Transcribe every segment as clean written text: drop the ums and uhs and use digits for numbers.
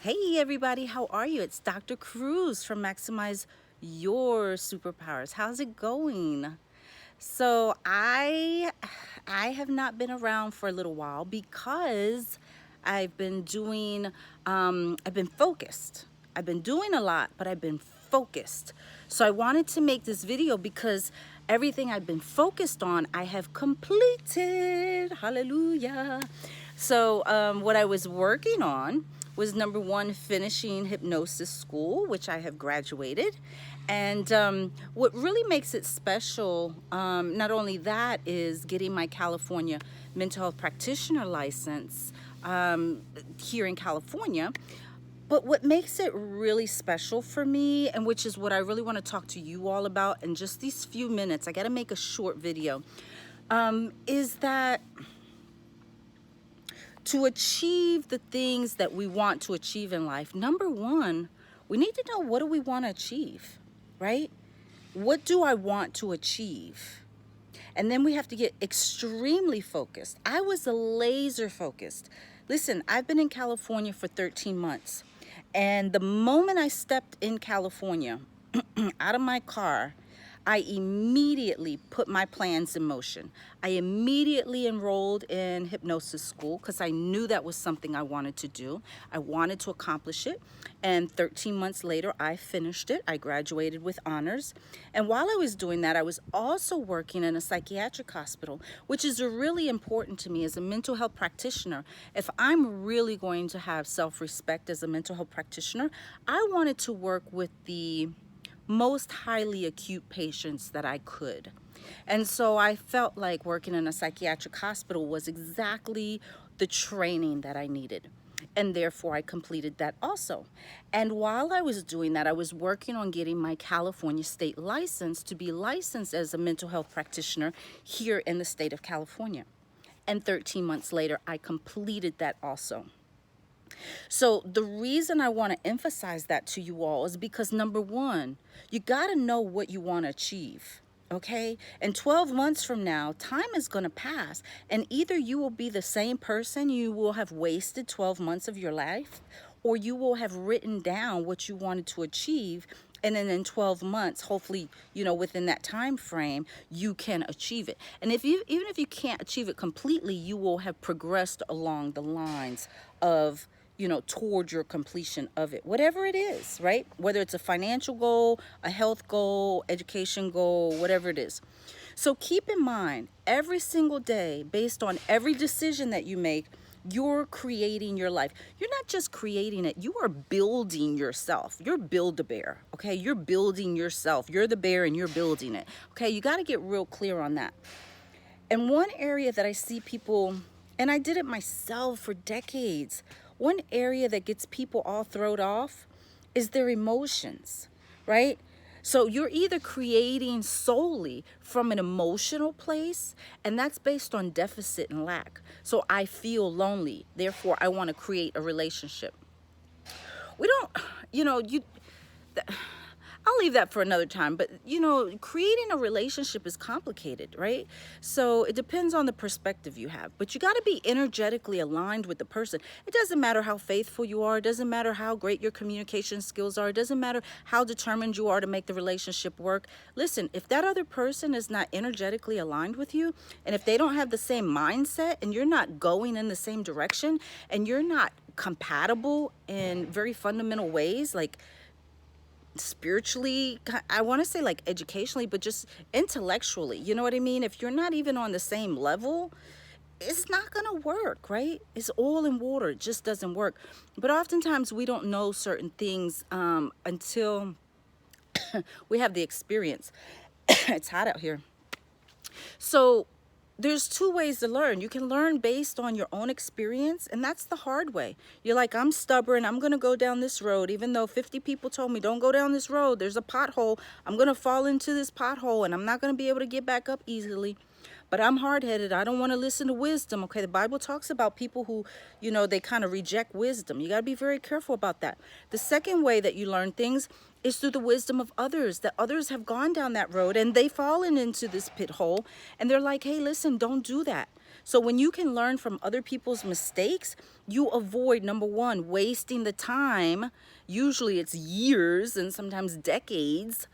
Hey everybody, how are you? It's Dr. Cruz from Maximize Your Superpowers. How's it going? So I have not been around for a little while because I've been focused. I've been doing a lot, but I've been focused. So I wanted to make this video because everything I've been focused on, I have completed. Hallelujah. So what I was working on was number one, finishing hypnosis school, which I have graduated. And what really makes it special, not only that, is getting my California mental health practitioner license here in California. But what makes it really special for me, and which is what I really want to talk to you all about in just these few minutes, I got to make a short video, is that to achieve the things that we want to achieve in life, number one, we need to know, what do we want to achieve, right? What do I want to achieve? And then we have to get extremely focused. I was laser focused. Listen, I've been in California for 13 months. And the moment I stepped in California, out of my car, I immediately put my plans in motion. I immediately enrolled in hypnosis school because I knew that was something I wanted to do. I wanted to accomplish it. And 13 months later, I finished it. I graduated with honors. And while I was doing that, I was also working in a psychiatric hospital, which is really important to me as a mental health practitioner. If I'm really going to have self-respect as a mental health practitioner, I wanted to work with the most highly acute patients that I could. And so I felt like working in a psychiatric hospital was exactly the training that I needed. And therefore I completed that also. And while I was doing that, I was working on getting my California state license to be licensed as a mental health practitioner here in the state of California. And 13 months later, I completed that also. So the reason I want to emphasize that to you all is because, number one, you got to know what you want to achieve. Okay? And 12 months from now, time is going to pass. And either you will be the same person, you will have wasted 12 months of your life, or you will have written down what you wanted to achieve. And then in 12 months, hopefully, within that time frame, you can achieve it. And even if you can't achieve it completely, you will have progressed along the lines of, toward your completion of it, whatever it is, right? Whether it's a financial goal, a health goal, education goal, whatever it is. So keep in mind, every single day, based on every decision that you make, you're creating your life. You're not just creating it, you are building yourself. You're Build-A-Bear, okay? You're building yourself. You're the bear and you're building it, okay? You got to get real clear on that. And one area that I see people, and I did it myself for decades, one area that gets people all thrown off is their emotions, right? So you're either creating solely from an emotional place, and that's based on deficit and lack. So I feel lonely, therefore I want to create a relationship. We don't, you know, you... I'll leave that for another time, but creating a relationship is complicated, right? So it depends on the perspective you have, but you got to be energetically aligned with the person. It doesn't matter how faithful you are. It doesn't matter how great your communication skills are. It doesn't matter how determined you are to make the relationship work. Listen, if that other person is not energetically aligned with you, and if they don't have the same mindset, and you're not going in the same direction, and you're not compatible in very fundamental ways, like spiritually, I want to say like educationally, but just intellectually, you know what I mean? If you're not even on the same level, it's not gonna work, right? It's oil and water. It just doesn't work. But oftentimes we don't know certain things until we have the experience. It's hot out here. So there's two ways to learn. You can learn based on your own experience, and that's the hard way. You're like, I'm stubborn, I'm gonna go down this road, even though 50 people told me don't go down this road, there's a pothole, I'm gonna fall into this pothole and I'm not gonna be able to get back up easily. But I'm hard-headed, I don't want to listen to wisdom. Okay, the Bible talks about people who, they kind of reject wisdom. You got to be very careful about that. The second way that you learn things is through the wisdom of others, that others have gone down that road and they've fallen into this pit hole, and they're like, hey, listen, don't do that. So when you can learn from other people's mistakes, you avoid, number one, wasting the time. Usually it's years and sometimes decades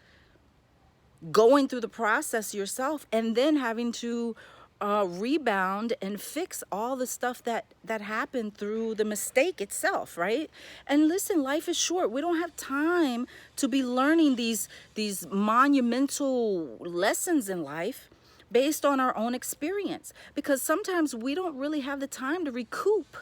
going through the process yourself, and then having to rebound and fix all the stuff that happened through the mistake itself, right? And listen, life is short. We don't have time to be learning these monumental lessons in life based on our own experience, because sometimes we don't really have the time to recoup,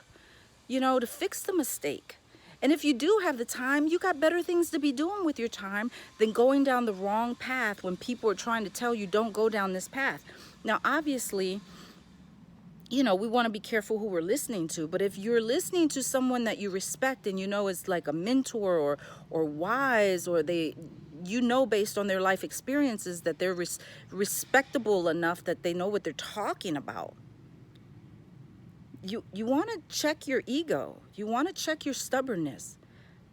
to fix the mistake. And if you do have the time, you got better things to be doing with your time than going down the wrong path when people are trying to tell you don't go down this path. Now, obviously, we want to be careful who we're listening to. But if you're listening to someone that you respect and is like a mentor or wise, or based on their life experiences that they're respectable enough that they know what they're talking about, you want to check your ego. You want to check your stubbornness,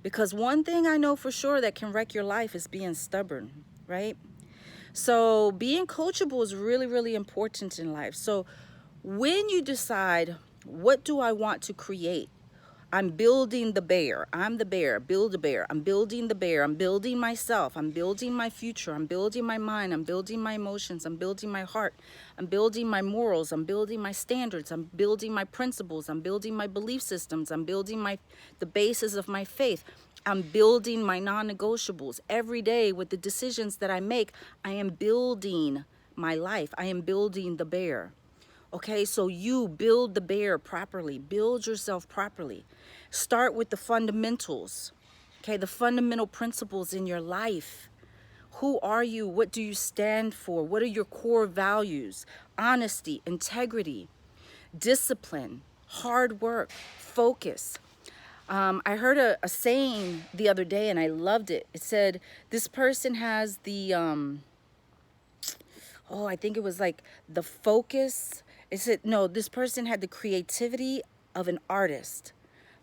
because one thing I know for sure that can wreck your life is being stubborn, right? So being coachable is really, really important in life. So when you decide, what do I want to create? I'm building the bear. I'm the bear. Build a bear. I'm building the bear. I'm building myself. I'm building my future. I'm building my mind. I'm building my emotions. I'm building my heart. I'm building my morals. I'm building my standards. I'm building my principles. I'm building my belief systems. I'm building the basis of my faith. I'm building my non-negotiables. Every day with the decisions that I make, I am building my life. I am building the bear. Okay, so you build the bear properly. Build yourself properly. Start with the fundamentals. Okay, the fundamental principles in your life. Who are you? What do you stand for? What are your core values? Honesty, integrity, discipline, hard work, focus. I heard a saying the other day and I loved it. It said, this person has the, I think it was like the focus. It said, no, this person had the creativity of an artist,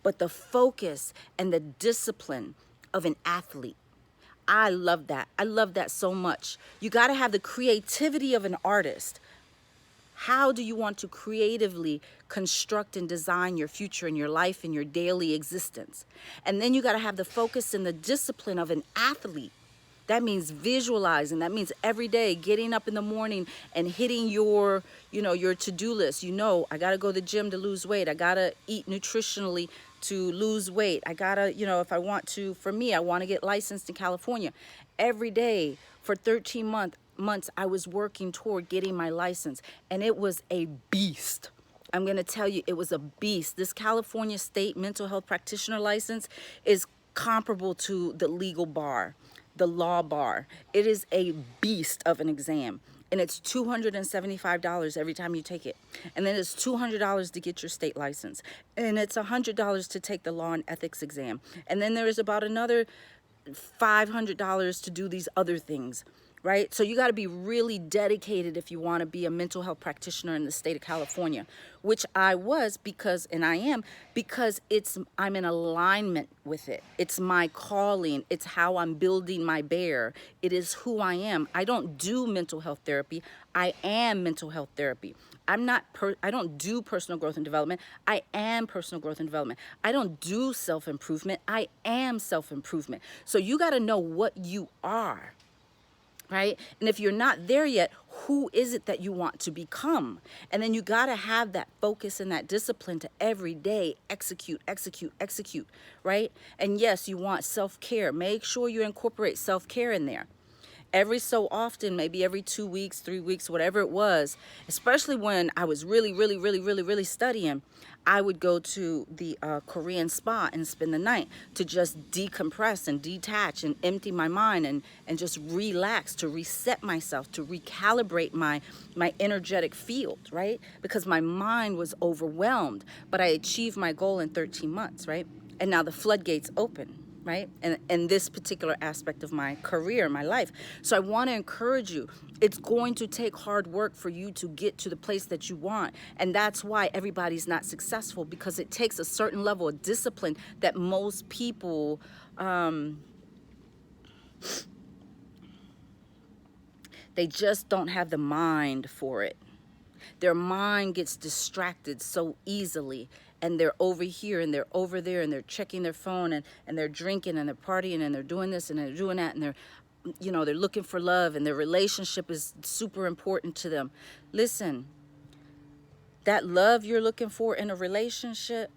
but the focus and the discipline of an athlete. I love that. I love that so much. You got to have the creativity of an artist. How do you want to creatively construct and design your future and your life and your daily existence? And then you got to have the focus and the discipline of an athlete. That means visualizing. That means every day getting up in the morning and hitting your to-do list. I got to go to the gym to lose weight. I got to eat nutritionally to lose weight. I got to, if I want to, for me, I want to get licensed in California. Every day for 13 months, I was working toward getting my license, and it was a beast. I'm going to tell you, it was a beast. This California state mental health practitioner license is comparable to the legal bar, the law bar. It is a beast of an exam, and it's $275 every time you take it. And then it's $200 to get your state license, and it's $100 to take the law and ethics exam. And then there is about another $500 to do these other things, right? So you got to be really dedicated if you want to be a mental health practitioner in the state of California, which I was, and I am, because I'm in alignment with it. It's my calling. It's how I'm building my bear. It is who I am. I don't do mental health therapy. I am mental health therapy. I don't do personal growth and development. I am personal growth and development. I don't do self-improvement. I am self-improvement. So you got to know what you are, right? And if you're not there yet, who is it that you want to become? And then you got to have that focus and that discipline to every day execute, right? And yes, you want self-care. Make sure you incorporate self-care in there. Every so often, maybe every 2 weeks, 3 weeks, whatever it was, especially when I was really studying, I would go to the Korean spa and spend the night to just decompress and detach and empty my mind and just relax, to reset myself, to recalibrate my energetic field, right? Because my mind was overwhelmed, but I achieved my goal in 13 months, right? And now the floodgates open, right? And this particular aspect of my career, my life. So I want to encourage you. It's going to take hard work for you to get to the place that you want. And that's why everybody's not successful, because it takes a certain level of discipline that most people, they just don't have the mind for it. Their mind gets distracted so easily, and they're over here and they're over there and they're checking their phone, and they're drinking and they're partying and they're doing this and they're doing that, and they're looking for love, and their relationship is super important to them. Listen, that love you're looking for in a relationship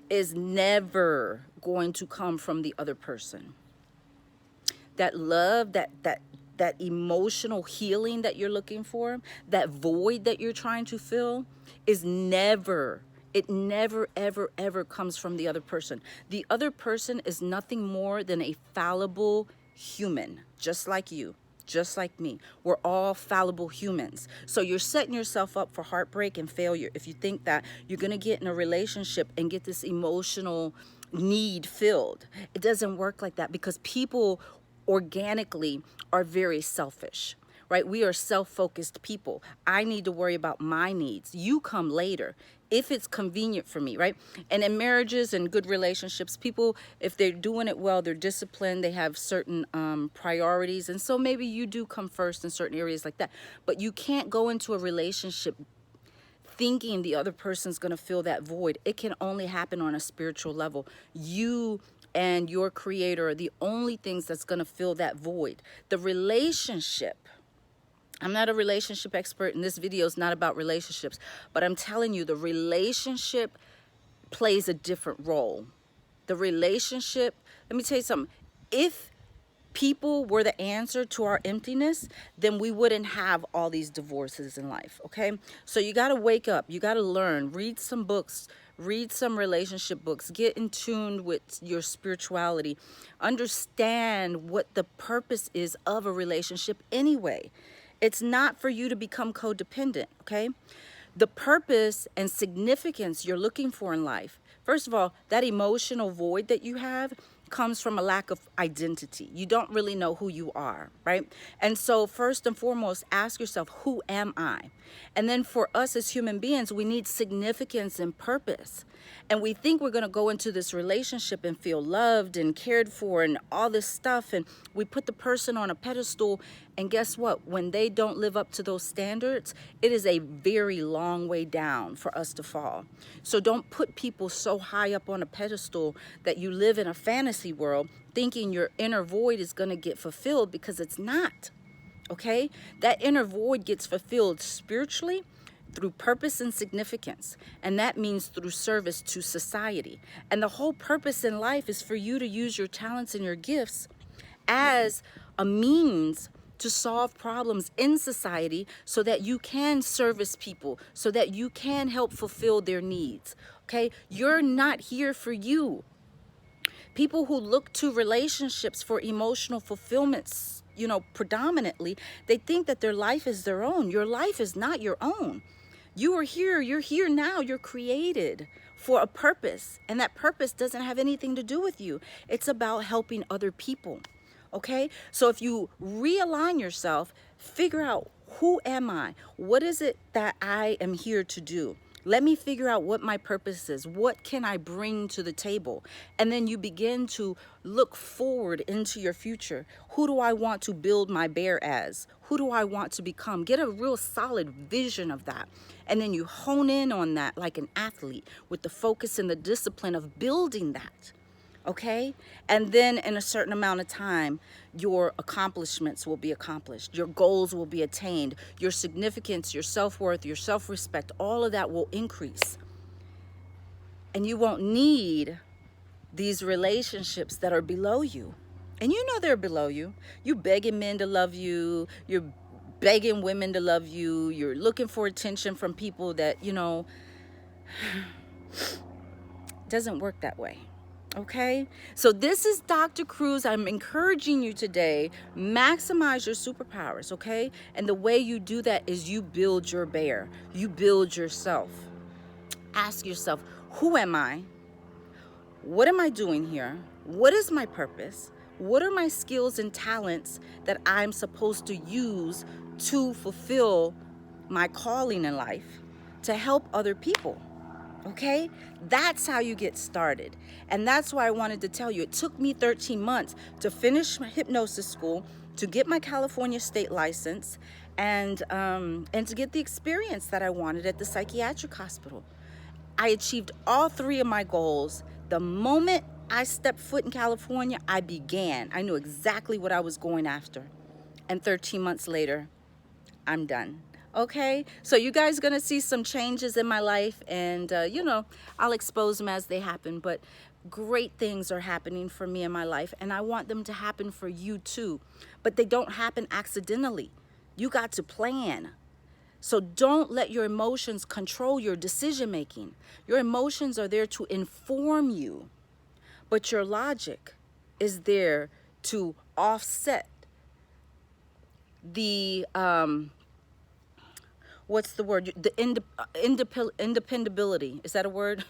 is never going to come from the other person. That love, that emotional healing that you're looking for, that void that you're trying to fill, is never, it never, ever, ever comes from the other person. The other person is nothing more than a fallible human, just like you, just like me. We're all fallible humans. So you're setting yourself up for heartbreak and failure if you think that you're going to get in a relationship and get this emotional need filled. It doesn't work like that, because people organically are very selfish, right? We are self-focused people. I need to worry about my needs. You come later if it's convenient for me, right? And in marriages and good relationships, people, if they're doing it well, they're disciplined, they have certain priorities. And so maybe you do come first in certain areas like that. But you can't go into a relationship thinking the other person's going to fill that void. It can only happen on a spiritual level. You and your creator are the only things that's going to fill that void. The relationship, I'm not a relationship expert, and this video is not about relationships, but I'm telling you, the relationship plays a different role. The relationship, let me tell you something. If people were the answer to our emptiness, then we wouldn't have all these divorces in life, okay? So you got to wake up. You got to learn. Read some books. Read some relationship books. Get in tune with your spirituality. Understand what the purpose is of a relationship anyway. It's not for you to become codependent, okay? The purpose and significance you're looking for in life, first of all, that emotional void that you have comes from a lack of identity. You don't really know who you are, right? And so first and foremost, ask yourself, who am I? And then for us as human beings, we need significance and purpose. And we think we're going to go into this relationship and feel loved and cared for and all this stuff. And we put the person on a pedestal. And guess what? When they don't live up to those standards, it is a very long way down for us to fall. So don't put people so high up on a pedestal that you live in a fantasy world thinking your inner void is going to get fulfilled, because it's not. Okay? That inner void gets fulfilled spiritually through purpose and significance. And that means through service to society. And the whole purpose in life is for you to use your talents and your gifts as a means to solve problems in society, so that you can service people, so that you can help fulfill their needs. Okay? You're not here for you. People who look to relationships for emotional fulfillments, predominantly, they think that their life is their own. Your life is not your own. You are here, you're here now, you're created for a purpose, and that purpose doesn't have anything to do with you. It's about helping other people, okay? So if you realign yourself, figure out, who am I? What is it that I am here to do? Let me figure out what my purpose is. What can I bring to the table? And then you begin to look forward into your future. Who do I want to build my bear as? Who do I want to become? Get a real solid vision of that. And then you hone in on that like an athlete, with the focus and the discipline of building that. Okay? And then in a certain amount of time, your accomplishments will be accomplished. Your goals will be attained. Your significance, your self-worth, your self-respect, all of that will increase. And you won't need these relationships that are below you. And you know they're below you. You're begging men to love you. You're begging women to love you. You're looking for attention from people that, doesn't work that way. Okay, so this is Dr. Cruz. I'm encouraging you today, maximize your superpowers, okay? And the way you do that is you build your bear. You build yourself. Ask yourself, who am I? What am I doing here? What is my purpose? What are my skills and talents that I'm supposed to use to fulfill my calling in life, to help other people? Okay, that's how you get started. And that's why I wanted to tell you, it took me 13 months to finish my hypnosis school, to get my California state license, and to get the experience that I wanted at the psychiatric hospital. I achieved all three of my goals. The moment I stepped foot in California, I knew exactly what I was going after. And 13 months later, I'm done. Okay, so you guys gonna see some changes in my life, and I'll expose them as they happen, but great things are happening for me in my life, and I want them to happen for you too. But they don't happen accidentally. You got to plan. So don't let your emotions control your decision making. Your emotions are there to inform you, but your logic is there to offset the what's the word? The independability. Is that a word?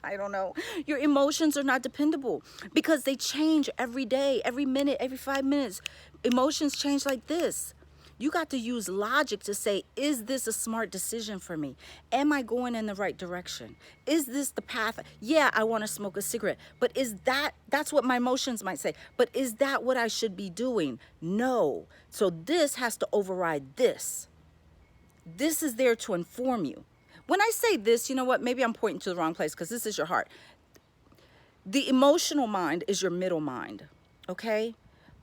I don't know. Your emotions are not dependable because they change every day, every minute, every 5 minutes. Emotions change like this. You got to use logic to say, is this a smart decision for me? Am I going in the right direction? Is this the path? Yeah, I want to smoke a cigarette, but that's what my emotions might say. But is that what I should be doing? No. So this has to override this. This is there to inform you. When I say this, you know what? Maybe I'm pointing to the wrong place because this is your heart. The emotional mind is your middle mind, okay?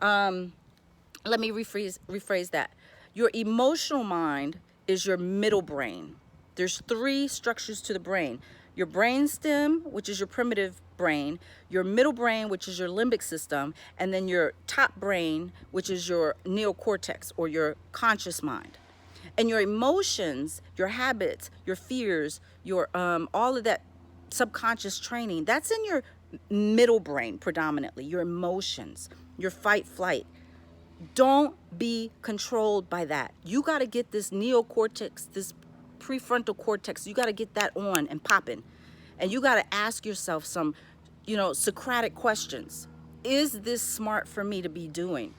Let me rephrase that. Your emotional mind is your middle brain. There's three structures to the brain. Your brain stem, which is your primitive brain, your middle brain, which is your limbic system, and then your top brain, which is your neocortex or your conscious mind. And your emotions, your habits, your fears, your all of that subconscious training, that's in your middle brain predominantly, your emotions, your fight, flight. Don't be controlled by that. You got to get this neocortex, this prefrontal cortex, you got to get that on and popping. And you got to ask yourself some, Socratic questions. Is this smart for me to be doing?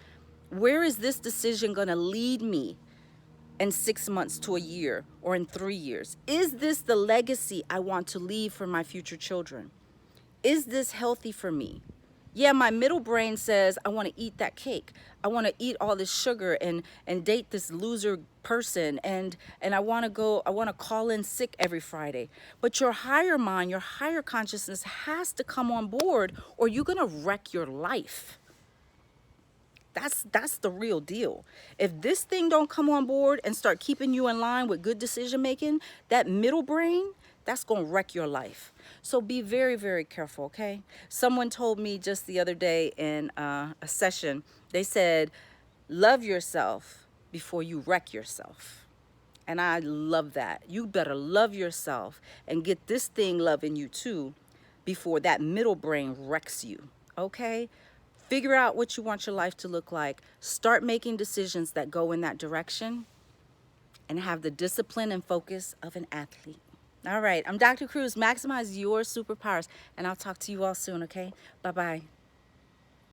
Where is this decision going to lead me in 6 months to a year or in 3 years? Is this the legacy I want to leave for my future children? Is this healthy for me? Yeah, my middle brain says I want to eat that cake. I want to eat all this sugar and date this loser person and I want to call in sick every Friday. But your higher mind, your higher consciousness has to come on board or you're going to wreck your life. That's the real deal. If this thing don't come on board and start keeping you in line with good decision making, that middle brain, that's going to wreck your life. So be very, very careful, okay? Someone told me just the other day in a session, they said, love yourself before you wreck yourself. And I love that. You better love yourself and get this thing loving you too before that middle brain wrecks you, okay? Figure out what you want your life to look like. Start making decisions that go in that direction and have the discipline and focus of an athlete. All right, I'm Dr. Cruz. Maximize your superpowers, and I'll talk to you all soon, okay? Bye-bye.